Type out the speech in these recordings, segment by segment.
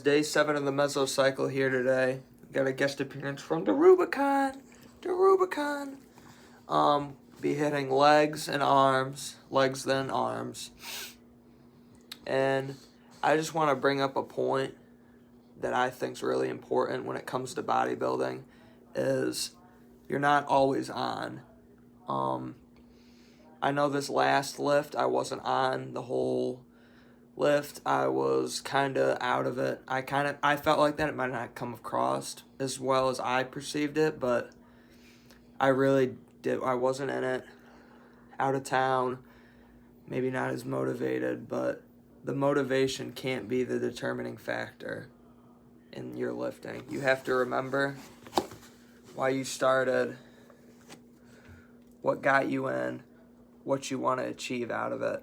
day 7 of the Mesocycle here today. Got a guest appearance from the Rubicon. Be hitting legs and arms, legs then arms. And I just want to bring up a point that I think is really important when it comes to bodybuilding is you're not always on. I know this last lift I wasn't on the whole lift. I was kind of out of it. I felt like that. It might not come across as well as I perceived it, but I really did. I wasn't in it. Out of town, maybe not as motivated, but the motivation can't be the determining factor in your lifting. You have to remember why you started, what got you in, what you want to achieve out of it.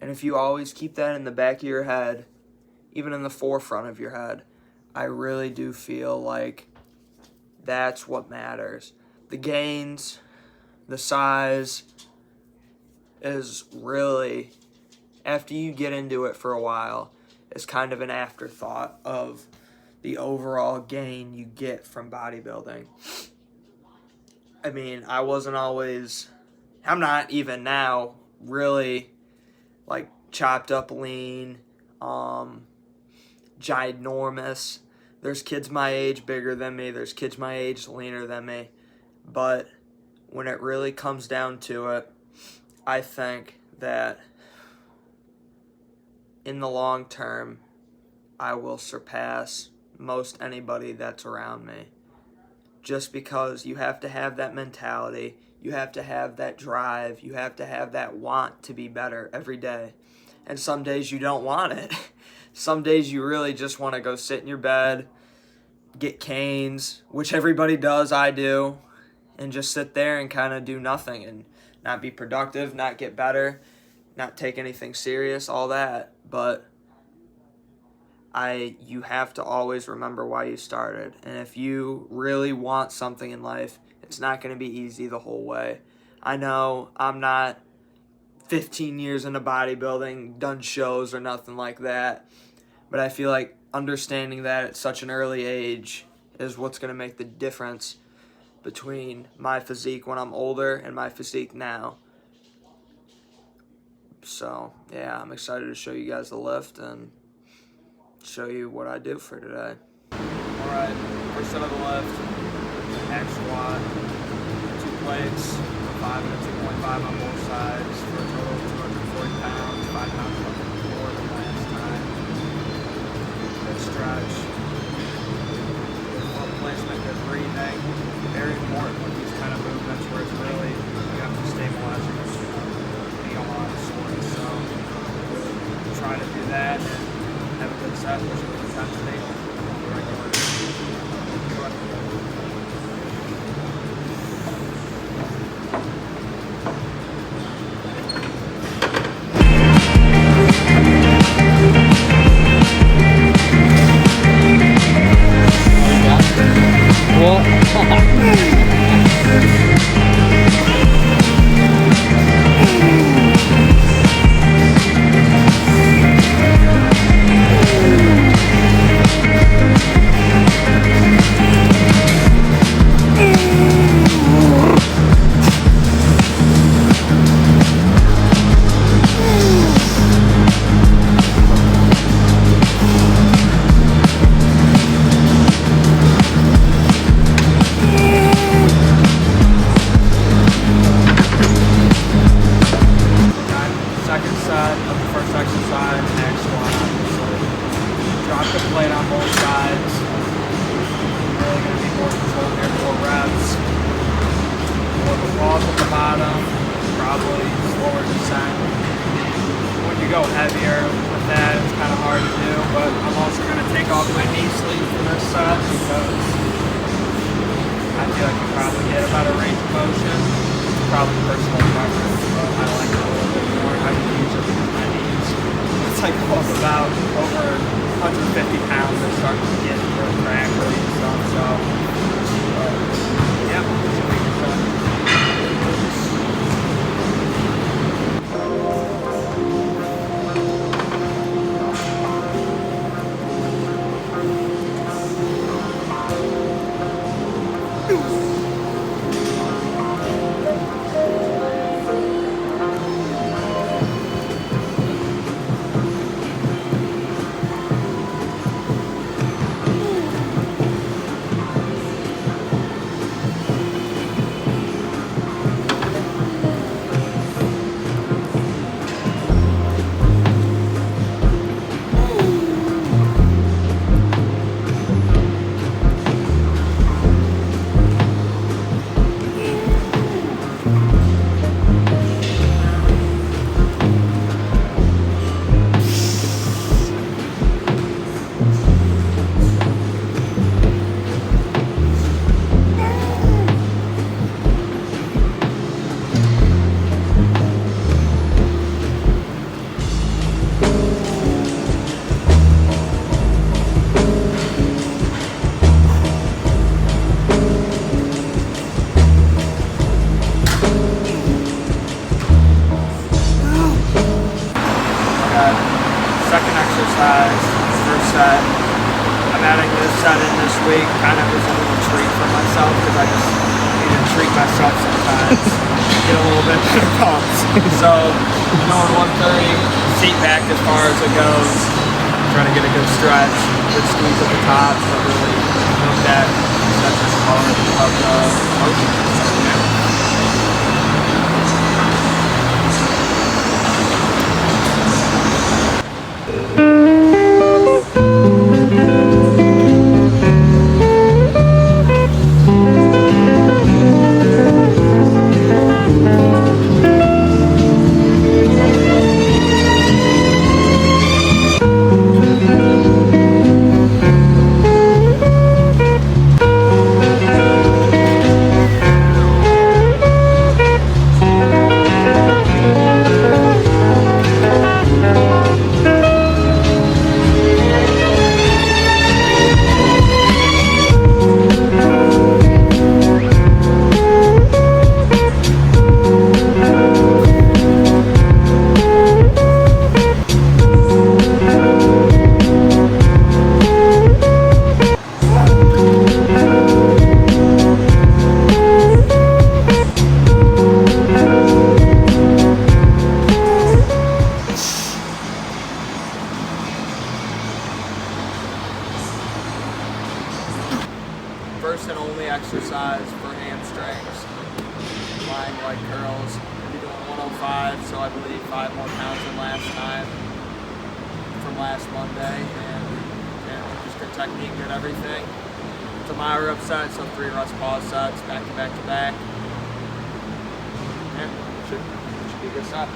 And if you always keep that in the back of your head, even in the forefront of your head, I really do feel like that's what matters. The gains, the size is really, after you get into it for a while, is kind of an afterthought of the overall gain you get from bodybuilding. I mean, I'm not even now really like chopped up lean, ginormous. There's kids my age bigger than me. There's kids my age leaner than me. But when it really comes down to it, I think that in the long term, I will surpass most anybody that's around me. Just because you have to have that mentality, you have to have that drive, you have to have that want to be better every day. And some days you don't want it. Some days you really just want to go sit in your bed, get canes, which everybody does, I do, and just sit there and kind of do nothing and not be productive, not get better, not take anything serious, all that. But you have to always remember why you started. And if you really want something in life, it's not going to be easy the whole way. I know I'm not 15 years into bodybuilding, done shows or nothing like that, but I feel like understanding that at such an early age is what's going to make the difference between my physique when I'm older and my physique now. So, yeah, I'm excited to show you guys the lift and show you what I do for today. Alright, first set of the lift, hack squat, 2 plates, 5 and a 2.5 on both sides for a total of 240 pounds, 5 pounds more than last time. Good stretch. Good foot placement, good breathing. Very important with these kind of movements where it's really, you have to stabilize your being a lot of sorts. So try to do that and have a good set, which is a good set today. Probably slower descent. When you go heavier with that, it's kind of hard to do, but I'm also going to take off my knee sleeve for this set because I feel like you probably get about a range of motion. It's probably personal preference, but I like it a little bit more. I can use it because my knees, it's like up about over 150 pounds. They're starting to get real crackly and stuff, so yeah, it's a big set. set. I'm adding this set in this week, kind of as a little treat for myself because I just need to treat myself sometimes. Get a little bit better pumps. So I'm going 130, seat back as far as it goes. Trying to get a good stretch, good squeeze at the top, but really milk that section part of the motion. First and only exercise for hamstrings, lying leg curls. I'll be doing 105, so I believe 5 more pounds than last time from last Monday, and just good technique, good everything. It's a mile rep set, so 3 rest pause sets, back to back to back. And should be a good set.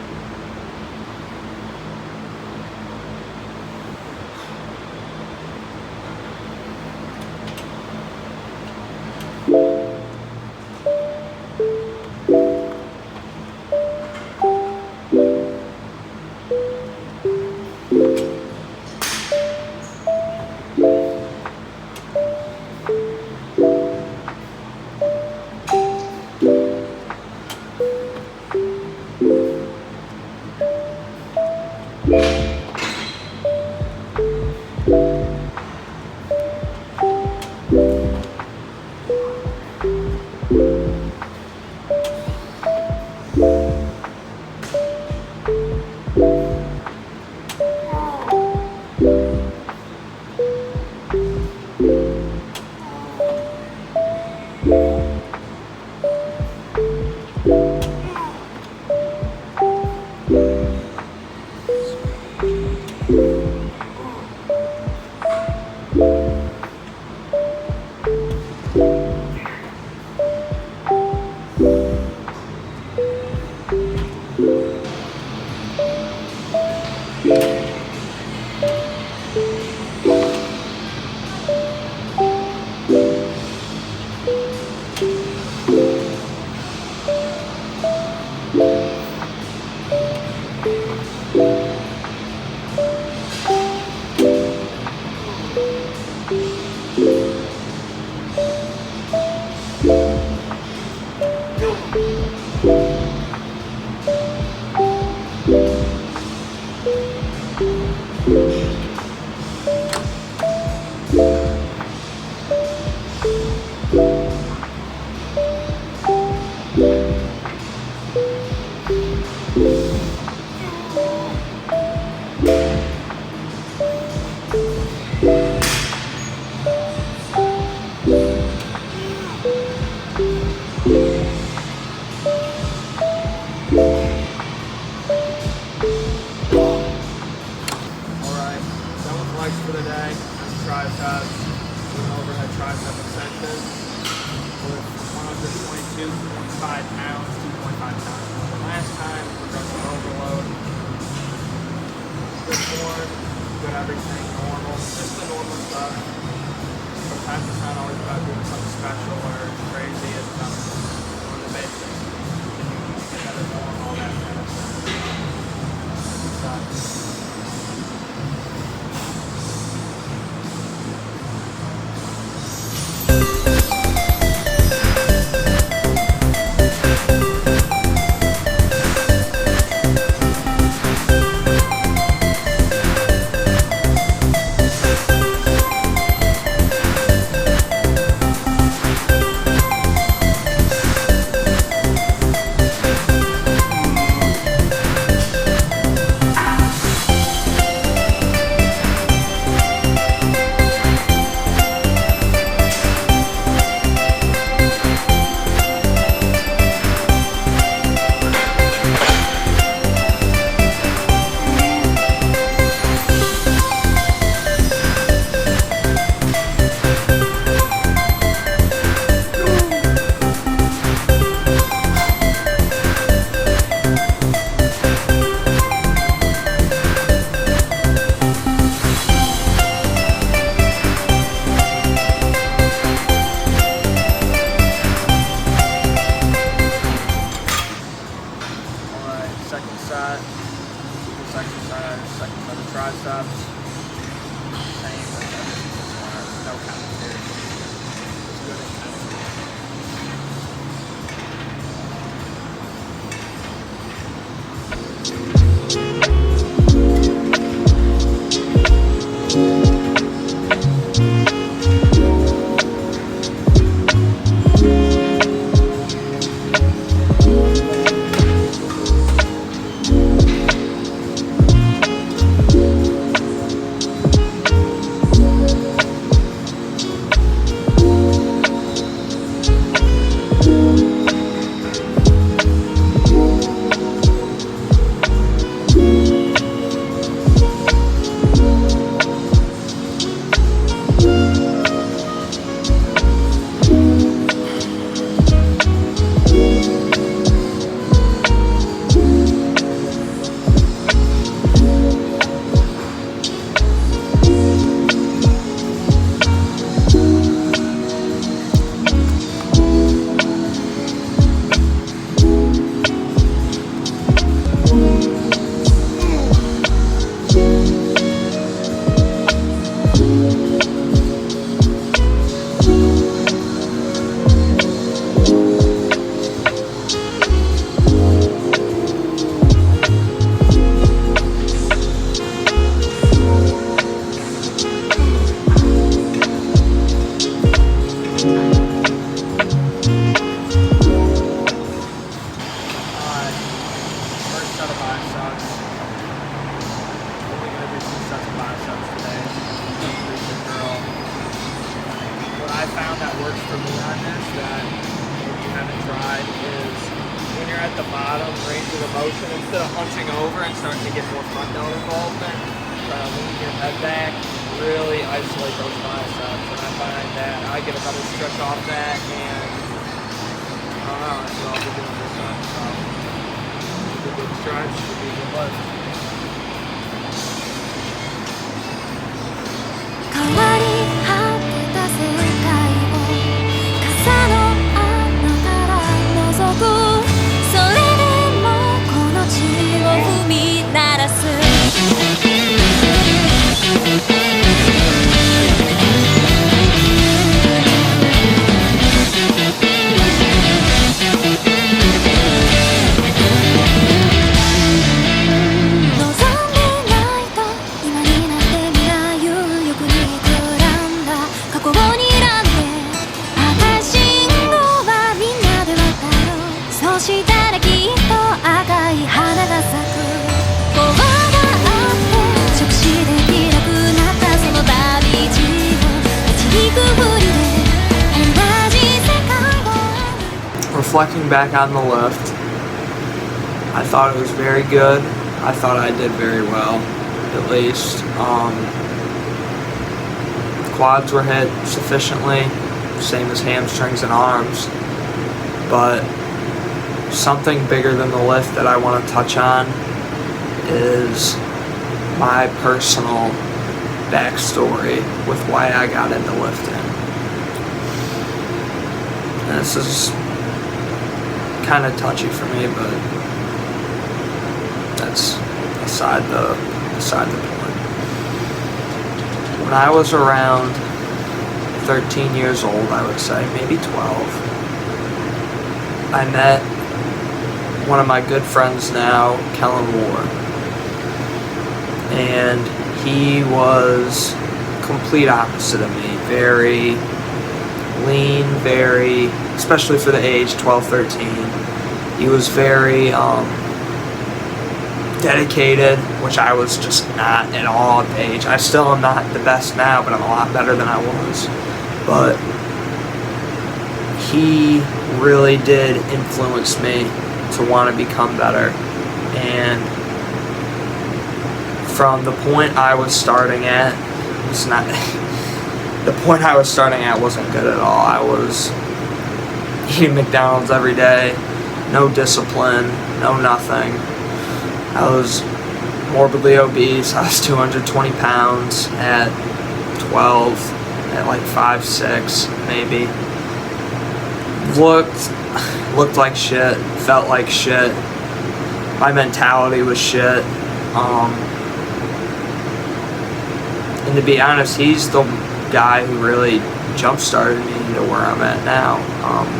For the day, triceps, doing overhead tricep extensions with 122.5 pounds, 2.5 pounds. Last time, progressive overload. Good form, good everything, normal, just the normal stuff. Sometimes it's not always about doing something special or crazy, it's about doing the basics. Get better form, all that kind of stuff. found that works for me on this that if you haven't tried is when you're at the bottom range of the motion, instead of hunching over and starting to get more front delt involvement, lean your head back, really isolate those biceps. And I find that I get a better stretch off that, and I don't know, that's what I'll be doing this time. So, it's a good stretch, it's a good lift. 変わり果てた世界を傘の穴から覗くそれでもこの地を踏み鳴らすReflecting back on the lift, I thought it was very good. I thought I did very well, at least. Quads were hit sufficiently, same as hamstrings and arms, but something bigger than the lift that I want to touch on is my personal backstory with why I got into lifting. And this is kind of touchy for me, but that's aside the point. When I was around 13 years old, I would say, maybe 12, I met one of my good friends now, Kellen Moore, and he was complete opposite of me, very lean, very, especially for the age, 12, 13, he was very dedicated, which I was just not at all at the age. I still am not the best now, but I'm a lot better than I was. But he really did influence me to want to become better. And from the point I was starting at, it's not the point I was starting at wasn't good at all. I was eating McDonald's every day, no discipline, no nothing. I was morbidly obese. I was 220 pounds at 12, at like 5'6", maybe. Looked like shit, felt like shit. My mentality was shit. And to be honest, he's the guy who really jump-started me into where I'm at now.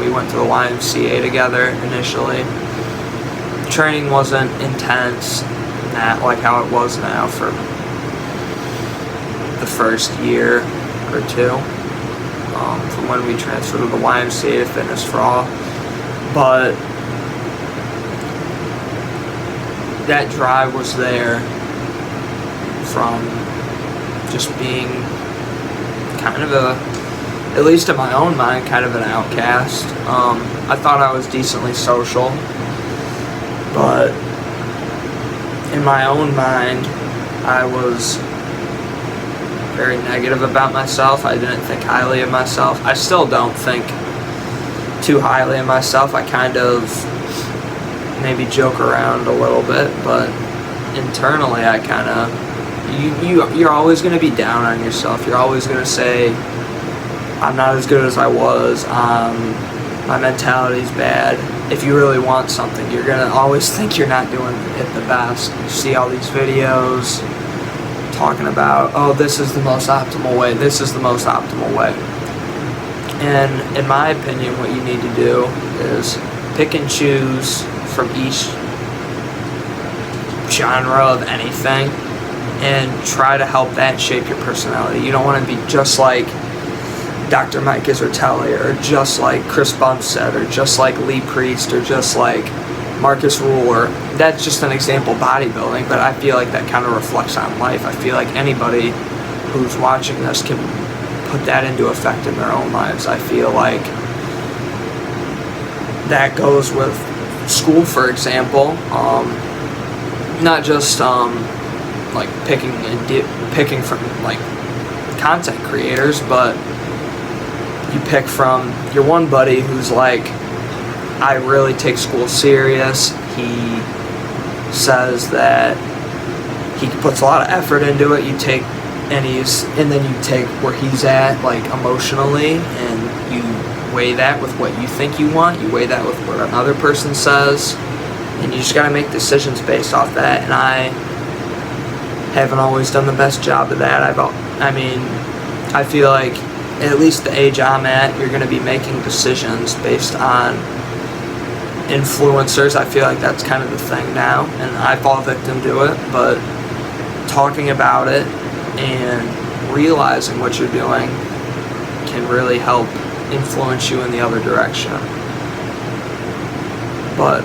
We went to the YMCA together initially. Training wasn't intense, not like how it was now for the first year or two, from when we transferred to the YMCA to Fitness for All. But that drive was there from just being kind of at least in my own mind, kind of an outcast. I thought I was decently social, but in my own mind, I was very negative about myself. I didn't think highly of myself. I still don't think too highly of myself. I kind of maybe joke around a little bit, but internally I kind of, you're always going to be down on yourself. You're always going to say, I'm not as good as I was, my mentality's bad. If you really want something, you're going to always think you're not doing it the best. You see all these videos talking about, oh, this is the most optimal way, this is the most optimal way. And in my opinion, what you need to do is pick and choose from each genre of anything and try to help that shape your personality. You don't want to be just like Dr. Mike Isertelli, or just like Chris Bumstead, or just like Lee Priest, or just like Marcus Ruler. That's just an example bodybuilding, but I feel like that kind of reflects on life. I feel like anybody who's watching this can put that into effect in their own lives. I feel like that goes with school, for example. Not just like picking from like content creators, but you pick from your one buddy who's like, I really take school serious. He says that he puts a lot of effort into it. You take and then you take where he's at, like emotionally, and you weigh that with what you think you want. You weigh that with what another person says, and you just got to make decisions based off that. And I haven't always done the best job of that. I feel like at least the age I'm at, you're going to be making decisions based on influencers. I feel like that's kind of the thing now, and I fall victim to it, but talking about it and realizing what you're doing can really help influence you in the other direction. But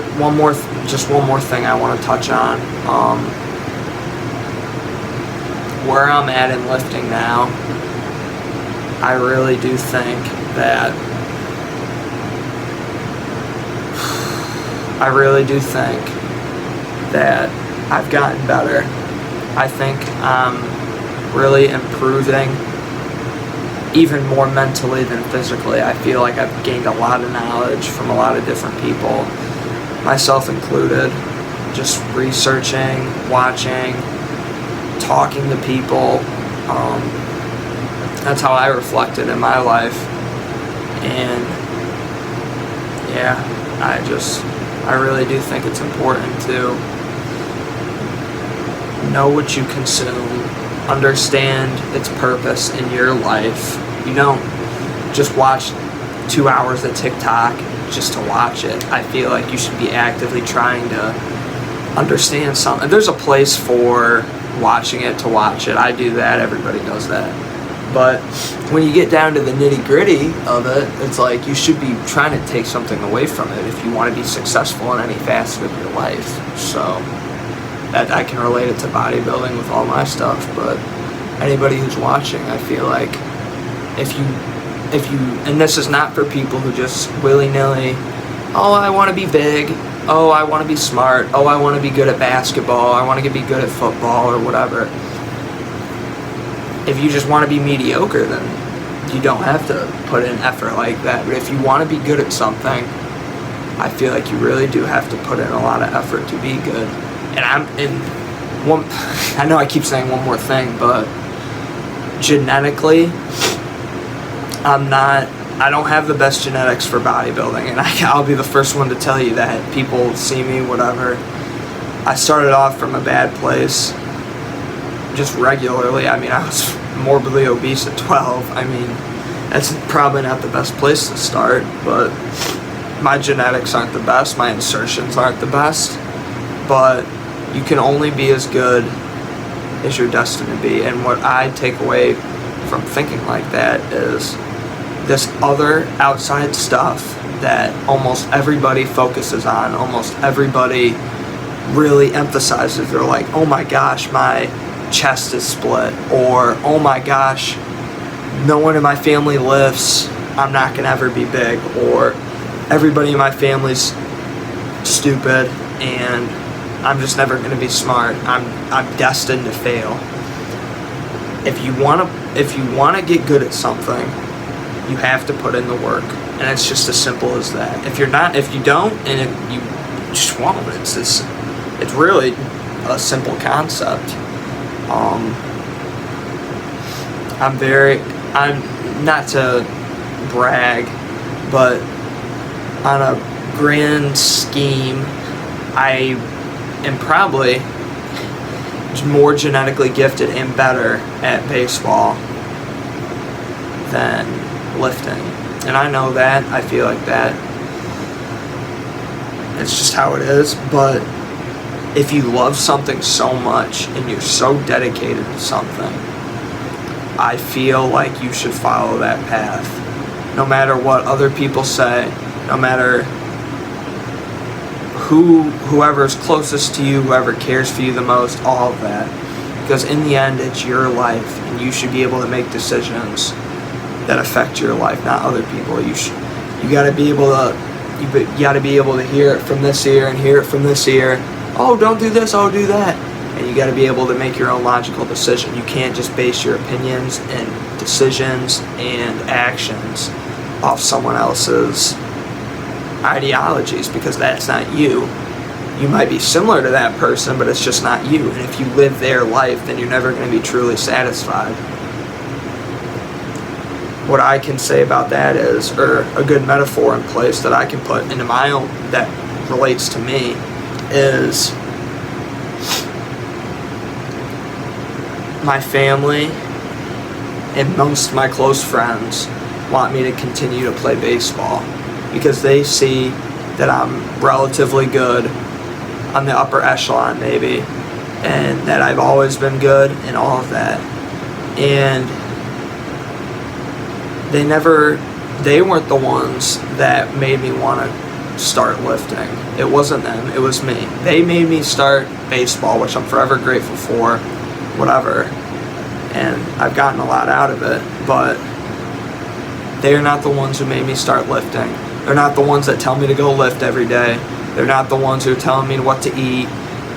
just one more thing I want to touch on. Where I'm at in lifting now, I really do think that I've gotten better. I think I'm really improving, even more mentally than physically. I feel like I've gained a lot of knowledge from a lot of different people, myself included, just researching, watching, talking to people. That's how I reflected in my life. And yeah, I really do think it's important to know what you consume, understand its purpose in your life. You don't just watch 2 hours of TikTok just to watch it. I feel like you should be actively trying to understand something. There's a place for watching it to watch it. I do that. Everybody does that. But when you get down to the nitty-gritty of it, it's like you should be trying to take something away from it if you want to be successful in any facet of your life. So that I can relate it to bodybuilding with all my stuff, but anybody who's watching, I feel like if you, and this is not for people who just willy-nilly, oh, I want to be big, oh, I want to be smart, oh, I want to be good at basketball, I want to be good at football or whatever. If you just want to be mediocre, then you don't have to put in effort like that. But if you want to be good at something, I feel like you really do have to put in a lot of effort to be good. And I know I keep saying one more thing, but genetically, I don't have the best genetics for bodybuilding, and I'll be the first one to tell you that. People see me, whatever. I started off from a bad place, just regularly. I was morbidly obese at 12. That's probably not the best place to start, but my genetics aren't the best, my insertions aren't the best, but you can only be as good as you're destined to be. And what I take away from thinking like that is this other outside stuff that almost everybody focuses on, almost everybody really emphasizes. They're like, oh my gosh, my chest is split, or oh my gosh, no one in my family lifts, I'm not gonna ever be big, or everybody in my family's stupid and I'm just never gonna be smart, I'm destined to fail. If you wanna get good at something, you have to put in the work, and it's just as simple as that. If you don't, and you just won't. It's really a simple concept. I'm not to brag, but on a grand scheme, I am probably more genetically gifted and better at baseball than lifting. And I know that, I feel like that. It's just how it is, but if you love something so much and you're so dedicated to something, I feel like you should follow that path. No matter what other people say, no matter whoever's closest to you, whoever cares for you the most, all of that. Because in the end, it's your life, and you should be able to make decisions that affect your life, not other people. You got to be able to hear it from this ear and hear it from this ear. Oh, don't do this, oh, do that. And you got to be able to make your own logical decision. You can't just base your opinions and decisions and actions off someone else's ideologies, because that's not you. You might be similar to that person, but it's just not you. And if you live their life, then you're never going to be truly satisfied. What I can say about that is, or a good metaphor in place that I can put into my own, that relates to me, is my family and most of my close friends want me to continue to play baseball because they see that I'm relatively good on the upper echelon maybe, and that I've always been good and all of that. And they weren't the ones that made me want to start lifting. It wasn't them, it was me. They made me start baseball, which I'm forever grateful for, whatever. And I've gotten a lot out of it, but they're not the ones who made me start lifting. They're not the ones that tell me to go lift every day. They're not the ones who are telling me what to eat,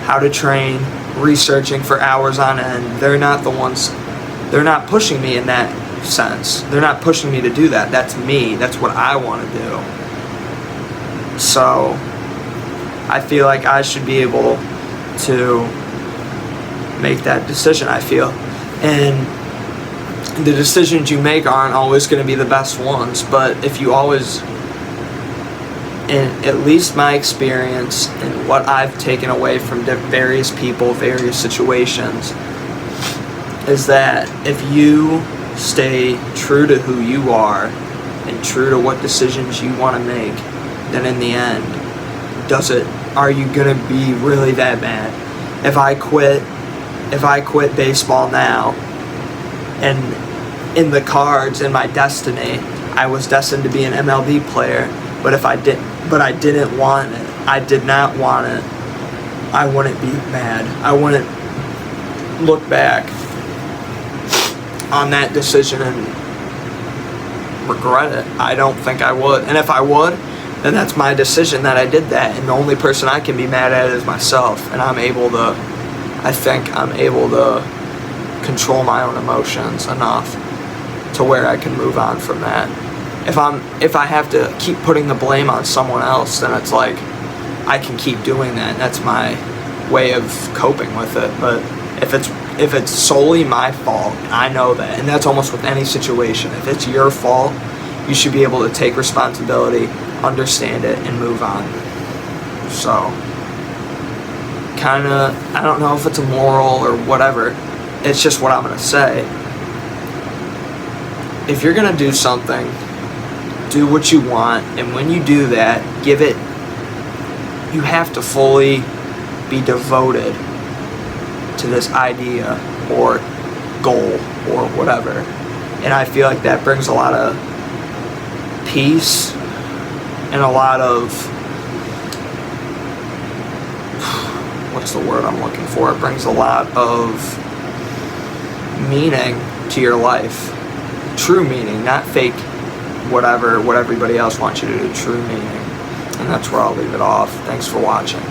how to train, researching for hours on end. They're not the ones, they're not pushing me in that sense. They're not pushing me to do that. That's me. That's what I want to do. So I feel like I should be able to make that decision, I feel. And the decisions you make aren't always going to be the best ones, but if you always, in at least my experience and what I've taken away from various people, various situations, is that if you stay true to who you are and true to what decisions you want to make, then in the end, are you gonna be really that bad? If I quit baseball now, and in the cards, in my destiny, I was destined to be an MLB player, but I didn't want it. I did not want it. I wouldn't be mad. I wouldn't look back on that decision and regret it. I don't think I would. And if I would, then that's my decision that I did that. And the only person I can be mad at is myself. And I think I'm able to control my own emotions enough to where I can move on from that. If I have to keep putting the blame on someone else, then it's like I can keep doing that. And that's my way of coping with it. But if it's solely my fault, I know that, and that's almost with any situation. If it's your fault, you should be able to take responsibility, understand it, and move on. So, I don't know if it's a moral or whatever, it's just what I'm going to say. If you're going to do something, do what you want, and when you do that, you have to fully be devoted to this idea or goal or whatever. And I feel like that brings a lot of peace and a lot of, what's the word I'm looking for? It brings a lot of meaning to your life. True meaning, not fake whatever, what everybody else wants you to do. True meaning. And that's where I'll leave it off. Thanks for watching.